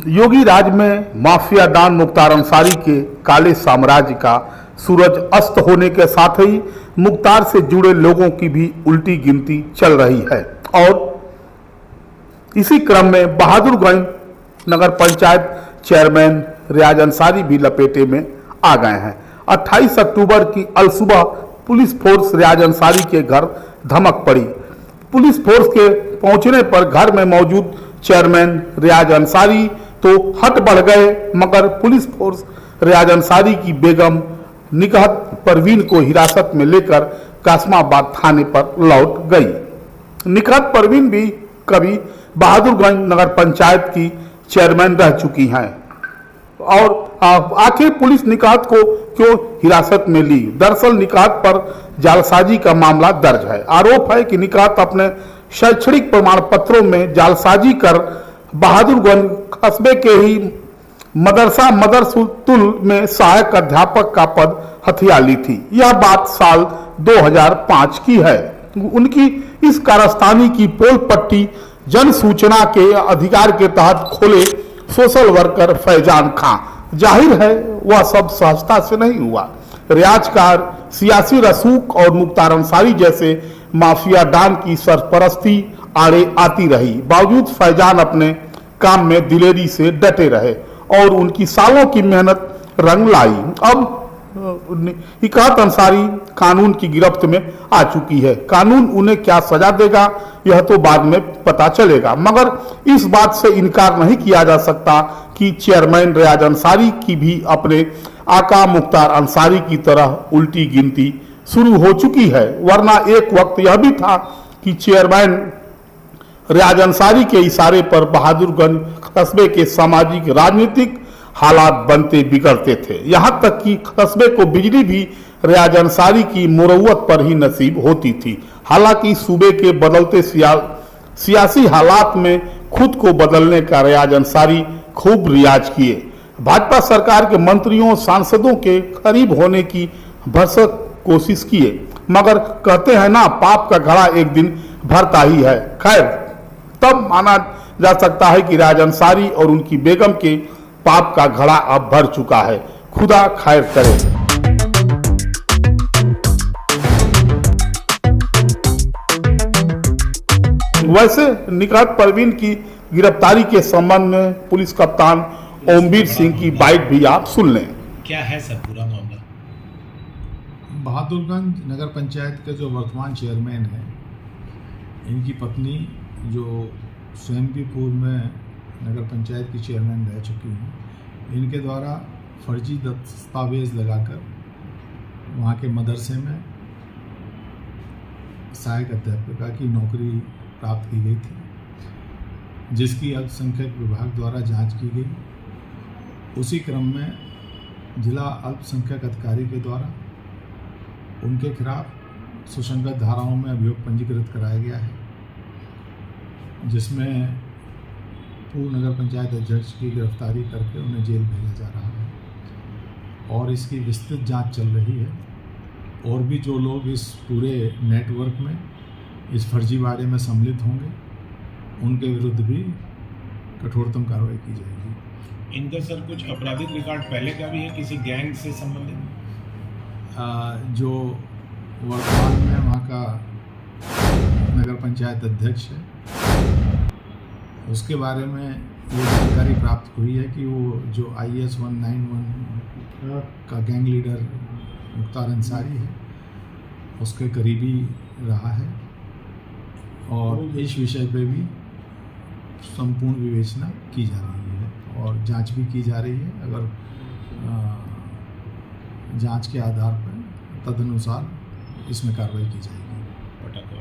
योगी राज में mafia don Mukhtar Ansari के काले साम्राज्य का सूरज अस्त होने के साथ ही मुख्तार से जुड़े लोगों की भी उल्टी गिनती चल रही है और इसी क्रम में बहादुरगंज नगर पंचायत चेयरमैन रियाज अंसारी भी लपेटे में आ गए हैं। 28 अक्टूबर की अलसुबह पुलिस फोर्स रियाज अंसारी के घर धमक पड़ी। पुलिस फोर्स के पहुंचने पर घर में मौजूद चेयरमैन रियाज अंसारी तो हट बढ़ गए, मगर पुलिस फोर्स रियाज अंसारी की बेगम निकहत परवीन को हिरासत में लेकर कासमाबाद थाने पर लौट गई। निकहत परवीन भी कभी बहादुरगंज नगर पंचायत की चेयरमैन रह चुकी हैं और आखिर पुलिस निकहत को क्यों हिरासत में ली? दरअसल निकहत पर जालसाजी का मामला दर्ज है। आरोप है कि निकहत अपने शैक्षणिक प्रमाण पत्रों में जालसाजी कर बहादुरगंज कस्बे के ही मदरसा मदरसतुल में सहायक अध्यापक का पद हथिया ली थी। यह बात साल 2005 की है। उनकी इस कारस्तानी की पोल पट्टी जन सूचना के अधिकार के तहत खोले सोशल वर्कर फैजान खां। जाहिर है वह सब सहजता से नहीं हुआ। रियाज का सियासी रसूख और मुख्तार अंसारी जैसे माफिया डॉन की सरपरस्ती आड़े आती रही। बावजूद फैजान अपने काम में दिलेरी से डटे रहे और उनकी सालों की मेहनत रंग लाई। अब निकहत अंसारी कानून की गिरफ्त में आ चुकी है। कानून उन्हें क्या सजा देगा यह तो बाद में पता चलेगा, मगर इस बात से इनकार नहीं किया जा सकता कि चेयरमैन रियाज अंसारी की भी अपने आका मुख्तार अंसारी की तरह उल्टी गिनती शुरू हो चुकी है। वरना एक वक्त यह भी था कि चेयरमैन रियाज अंसारी के इशारे पर बहादुरगंज कस्बे के सामाजिक राजनीतिक हालात बनते बिगड़ते थे। यहां तक कि कस्बे को बिजली भी रियाज अंसारी की मुरव्वत पर ही नसीब होती थी। हालांकि सूबे के बदलते सियासी हालात में खुद को बदलने का रियाज अंसारी खूब रियाज किए। भाजपा सरकार के मंत्रियों सांसदों के करीब होने की भरसक कोशिश किए, मगर कहते हैं ना, पाप का घड़ा एक दिन भरता ही है। खैर, तब माना जा सकता है कि रियाज अंसारी और उनकी बेगम के पाप का घड़ा अब भर चुका है। खुदा खैर करे। वैसे निकहत परवीन की गिरफ्तारी के संबंध में पुलिस कप्तान ओमवीर सिंह की बाइट भी आप सुन लें। क्या है सर पूरा मामला? बहादुरगंज नगर पंचायत के जो वर्तमान चेयरमैन हैं, इनकी पत्नी जो स्वयं भी पूर्व में नगर पंचायत की चेयरमैन रह चुकी हैं, इनके द्वारा फर्जी दस्तावेज लगाकर वहाँ के मदरसे में सहायक अध्यापिका की नौकरी प्राप्त की गई थी, जिसकी अल्पसंख्यक विभाग द्वारा जांच की गई। उसी क्रम में जिला अल्पसंख्यक अधिकारी के द्वारा उनके खिलाफ सुसंगत धाराओं में अभियोग पंजीकृत कराया गया है, जिसमें पूर्व नगर पंचायत अध्यक्ष की गिरफ्तारी करके उन्हें जेल भेजा जा रहा है और इसकी विस्तृत जांच चल रही है। और भी जो लोग इस पूरे नेटवर्क में इस फर्जीवाड़े में सम्मिलित होंगे, उनके विरुद्ध भी कठोरतम कार्रवाई की जाएगी। इनका सर कुछ आपराधिक रिकॉर्ड पहले का भी है, किसी गैंग से संबंधित? जो वर्तमान में वहाँ का नगर पंचायत अध्यक्ष है, उसके बारे में ये जानकारी प्राप्त हुई है कि वो जो IS 191 का गैंग लीडर मुख्तार अंसारी है, उसके करीबी रहा है और इस विषय पे भी संपूर्ण विवेचना की जा रही है और जांच भी की जा रही है। अगर जांच के आधार पर तदनुसार इसमें कार्रवाई की जाएगी।